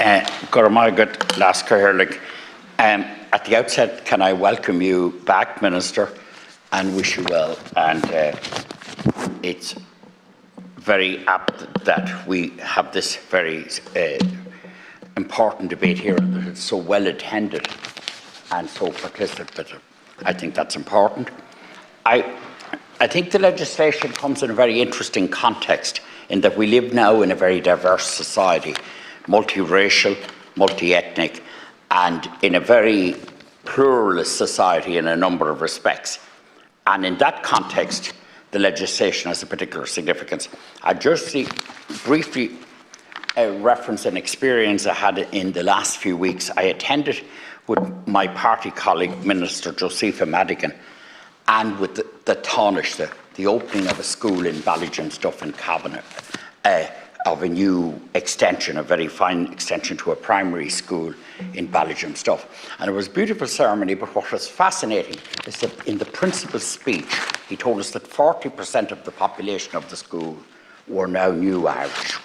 Gormagat Lasker Herlick. At the outset, can I welcome you back, Minister, and wish you well. And it's very apt that we have this very important debate here, and that it's so well attended and so participative. I think that's important. I think the legislation comes in a very interesting context in that we live now in a very diverse society, multiracial, multi-ethnic, and in a very pluralist society in a number of respects. And in that context, the legislation has a particular significance. I just briefly reference an experience I had in the last few weeks. I attended with my party colleague, Minister Josepha Madigan, and with the Tánaiste, the opening of a school in Ballyjumstuff in Cavan, of a new extension, a very fine extension to a primary school in Ballyjumstuff. And it was a beautiful ceremony, but what was fascinating is that in the principal's speech, he told us that 40% of the population of the school were now new Irish,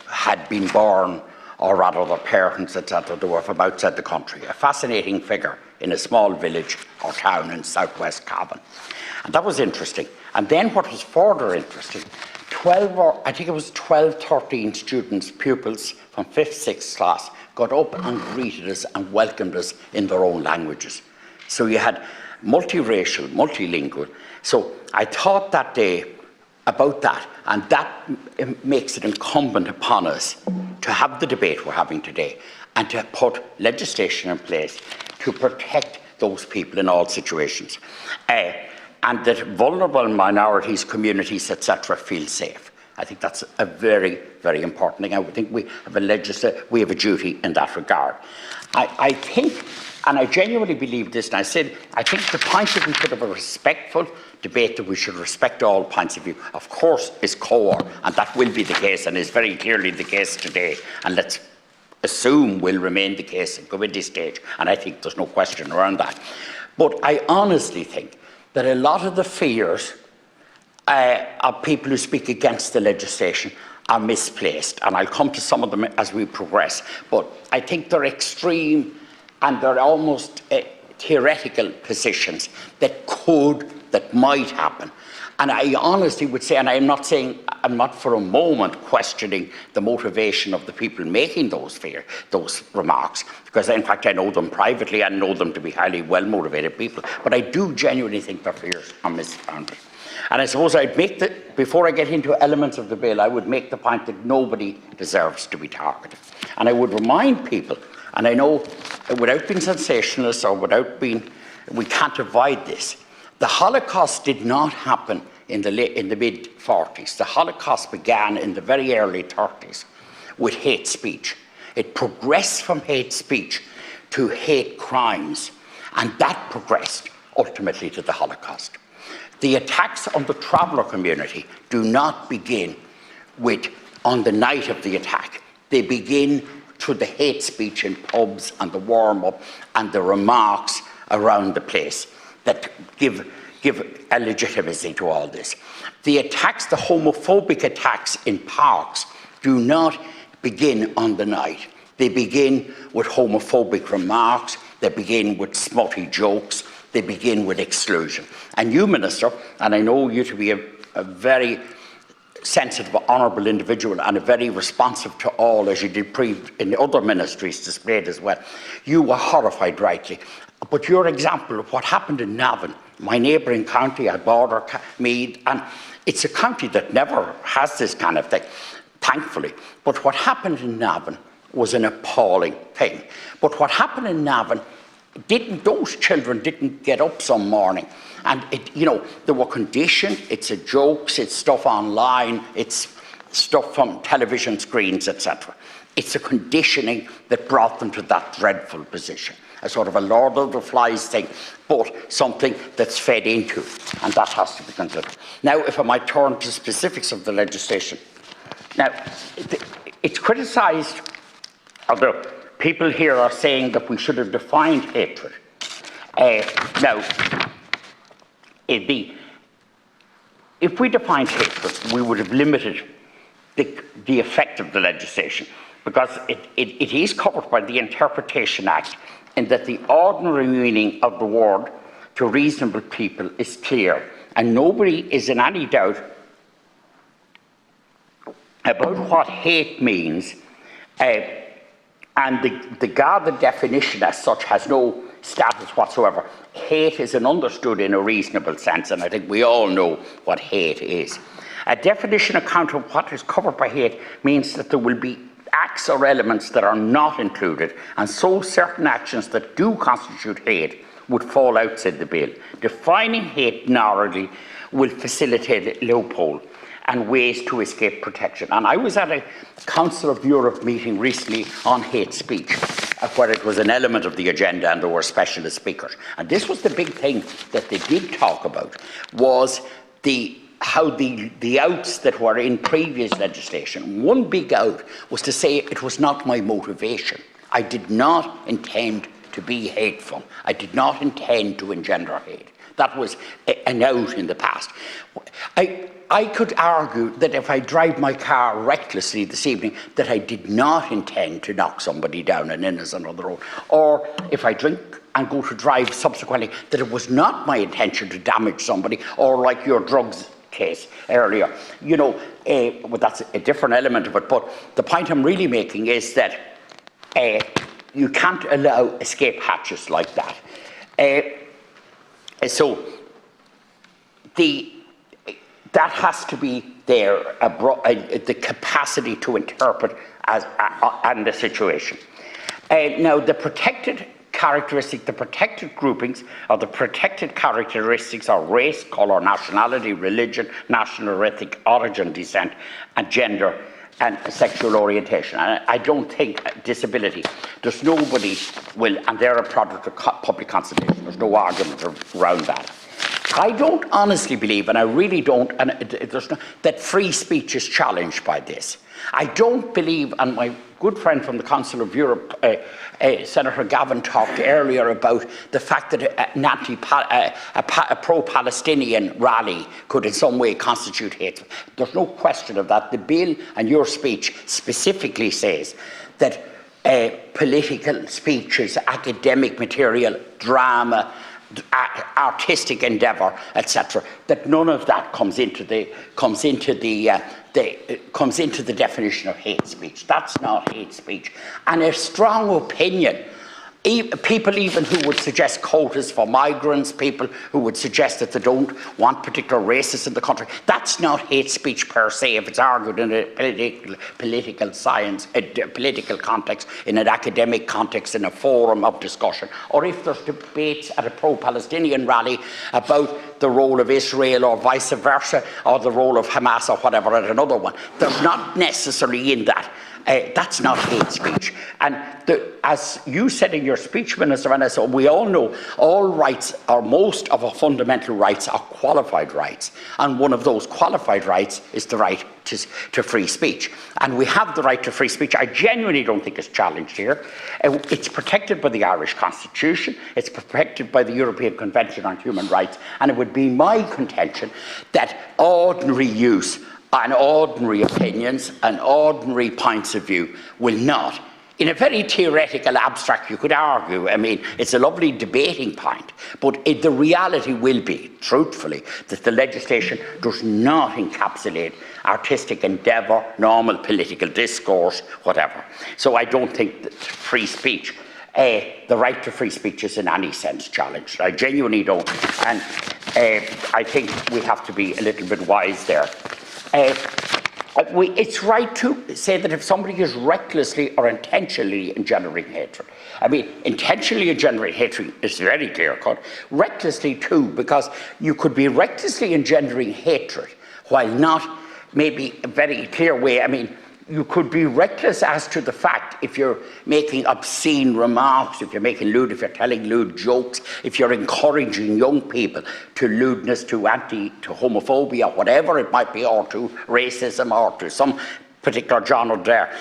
had been born, or rather their parents, etc., they were from outside the country. A fascinating figure in a small village or town in southwest Cavan. And that was interesting. And then what was further interesting, 12, 13 students, pupils from 5th, 6th class got up and greeted us and welcomed us in their own languages. So you had multiracial, multilingual. So I thought that day about that, and that makes it incumbent upon us to have the debate we're having today and to put legislation in place to protect those people in all situations. And that vulnerable minorities, communities, etc., feel safe. I think that's a very, very important thing. I think we have a duty in that regard. I think, and I genuinely believe this, and I think the point that we should have a respectful debate, that we should respect all points of view, of course, is core, and that will be the case, and is very clearly the case today, and let's assume will remain the case at committee stage, and I think there's no question around that. But I honestly think that a lot of the fears of people who speak against the legislation are misplaced, and I'll come to some of them as we progress, but I think they're extreme and they're almost theoretical positions that might happen. And I honestly would say, and I'm not for a moment questioning the motivation of the people making those remarks, because in fact I know them privately and know them to be highly well-motivated people, but I do genuinely think their fears are misfounded. And I suppose before I get into elements of the bill, I would make the point that nobody deserves to be targeted. And I would remind people, and I know without being sensationalist or we can't avoid this, the Holocaust did not happen in the mid-40s. The Holocaust began in the very early 30s with hate speech. It progressed from hate speech to hate crimes, and that progressed ultimately to the Holocaust. The attacks on the traveller community do not begin on the night of the attack. They begin through the hate speech in pubs and the warm-up and the remarks around the place that give a legitimacy to all this. The homophobic attacks in parks do not begin on the night. They begin with homophobic remarks, they begin with smutty jokes, they begin with exclusion. And you, Minister, and I know you to be a very sensitive, honourable individual and a very responsive to all, as you did in the other ministries displayed as well, you were horrified rightly. But your example of what happened in Navan, my neighbouring county, I border Meath, and it's a county that never has this kind of thing, thankfully. But what happened in Navan was an appalling thing. But what happened in Navan, those children didn't get up some morning. And they were conditioned, it's jokes, it's stuff online, it's stuff from television screens, etc. It's a conditioning that brought them to that dreadful position. A sort of a Lord of the Flies thing, but something that's fed into, and that has to be considered. Now, if I might turn to specifics of the legislation. Now, it's criticised, although people here are saying that we should have defined hatred. Now, if we defined hatred, we would have limited the effect of the legislation. because it is covered by the Interpretation Act, in that the ordinary meaning of the word to reasonable people is clear, and nobody is in any doubt about what hate means, and the gathered definition as such has no status whatsoever. Hate is understood in a reasonable sense, and I think we all know what hate is. A definition account of what is covered by hate means that there will be acts or elements that are not included, and so certain actions that do constitute hate would fall outside the bill. Defining hate narrowly will facilitate a loophole and ways to escape protection. And I was at a Council of Europe meeting recently on hate speech, where it was an element of the agenda and there were specialist speakers. And this was the big thing that they did talk about, was how the outs that were in previous legislation. One big out was to say it was not my motivation. I did not intend to be hateful. I did not intend to engender hate. That was an out in the past. I could argue that if I drive my car recklessly this evening, that I did not intend to knock somebody down an innocent on the road. Or if I drink and go to drive subsequently, that it was not my intention to damage somebody, or like your drugs case earlier. You know, but that's a different element of it. But the point I'm really making is that you can't allow escape hatches like that. So that has to be there, the capacity to interpret and the situation. Now, the protected characteristic, the protected groupings, or the protected characteristics are race, colour, nationality, religion, national or ethnic origin, descent, and gender and sexual orientation. And I don't think disability, there's nobody will, and they're a product of public consultation, there's no argument around that. I don't honestly believe, and I really don't, and that free speech is challenged by this. I don't believe, and my good friend from the Council of Europe, Senator Gavin, talked earlier about the fact that a pro-Palestinian rally could in some way constitute hate. There's no question of that. The bill and your speech specifically says that political speeches, academic material, drama, artistic endeavour, etc., that none of that comes into the definition of hate speech. That's not hate speech. And a strong opinion, people even who would suggest quotas for migrants, people who would suggest that they don't want particular races in the country, that's not hate speech per se if it's argued in a political science, a political context, in an academic context, in a forum of discussion, or if there's debates at a pro-Palestinian rally about the role of Israel or vice versa, or the role of Hamas or whatever at another one. There's not necessarily in that. That's not hate speech. And as you said in your speech, Minister, and as we all know, all rights, or most of our fundamental rights, are qualified rights. And one of those qualified rights is the right to free speech. And we have the right to free speech. I genuinely don't think it's challenged here. It's protected by the Irish Constitution. It's protected by the European Convention on Human Rights. And it would be my contention that ordinary use and ordinary opinions and ordinary points of view will not. In a very theoretical, abstract, you could argue, I mean, it's a lovely debating point, but the reality will be, truthfully, that the legislation does not encapsulate artistic endeavour, normal political discourse, whatever. So I don't think that free speech, the right to free speech is in any sense challenged. I genuinely don't. And I think we have to be a little bit wise there. It's right to say that if somebody is recklessly or intentionally engendering hatred, I mean, intentionally engendering hatred is very clear-cut. Recklessly too, because you could be recklessly engendering hatred while not maybe a very clear way. I mean, you could be reckless as to the fact if you're making obscene remarks, if you're making lewd, if you're telling lewd jokes, if you're encouraging young people to lewdness, to homophobia, whatever it might be, or to racism, or to some particular genre there.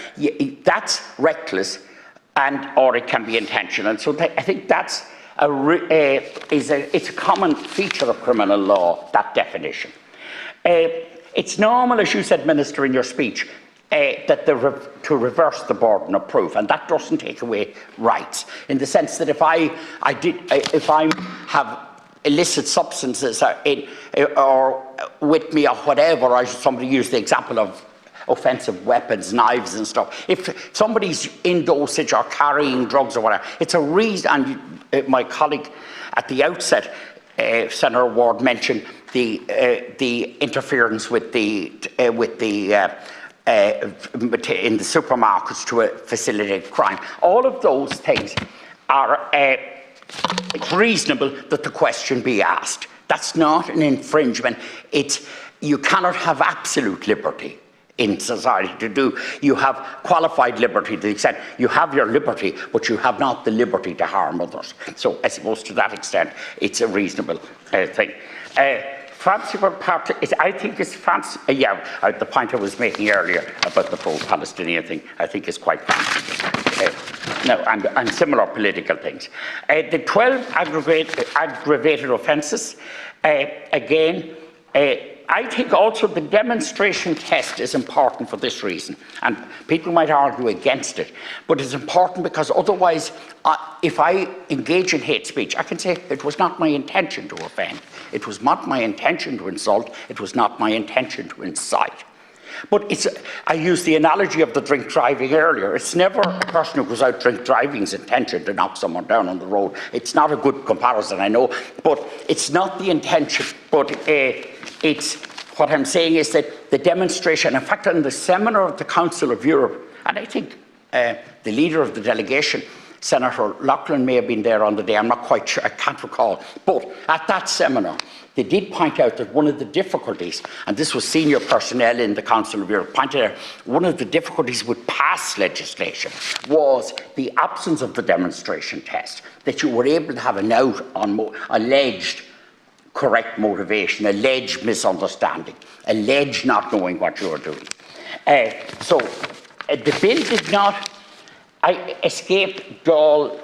That's reckless, or it can be intentional. And so I think that's it's a common feature of criminal law, that definition. It's normal, as you said, Minister, in your speech, to reverse the burden of proof, and that doesn't take away rights, in the sense that if I have illicit substances or with me or whatever, or somebody used the example of offensive weapons, knives and stuff. If somebody's in dosage or carrying drugs or whatever, it's a reason. And my colleague at the outset, Senator Ward, mentioned the interference with the in the supermarkets to facilitate crime. All of those things are. It's reasonable that the question be asked. That's not an infringement. You cannot have absolute liberty in society to do. You have qualified liberty to the extent you have your liberty, but you have not the liberty to harm others. So I suppose to that extent, it's a reasonable thing. Fanciful part, I think it's fancy. The point I was making earlier about the pro-Palestinian thing, I think is quite fanciful. And similar political things. The 12 aggravated offences, again, I think also the demonstration test is important for this reason, and people might argue against it, but it's important because otherwise, if I engage in hate speech, I can say it was not my intention to offend, it was not my intention to insult, it was not my intention to incite. But I used the analogy of the drink driving earlier. It's never a person who goes out drink driving's intention to knock someone down on the road. It's not a good comparison, I know, but it's not the intention. But what I'm saying is that the demonstration, in fact, in the seminar of the Council of Europe, and I think the leader of the delegation, Senator Loughlin, may have been there on the day, I'm not quite sure, I can't recall, but at that seminar, they did point out that one of the difficulties, and this was senior personnel in the Council of Europe, pointed out one of the difficulties with past legislation was the absence of the demonstration test, that you were able to have an out on alleged correct motivation, alleged misunderstanding, alleged not knowing what you were doing. So the bill did not escape Dáil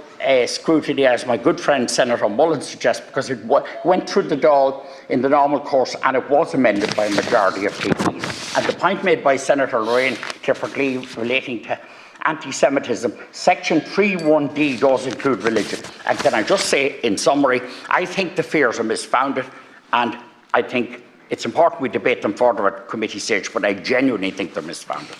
scrutiny, as my good friend Senator Mullen suggests, because it went through the Dáil in the normal course and it was amended by a majority of MPs. And the point made by Senator Lorraine Clifford-Lee relating to anti-Semitism, Section 3(1)(d) does include religion. And can I just say, in summary, I think the fears are misfounded, and I think it's important we debate them further at committee stage, but I genuinely think they're misfounded.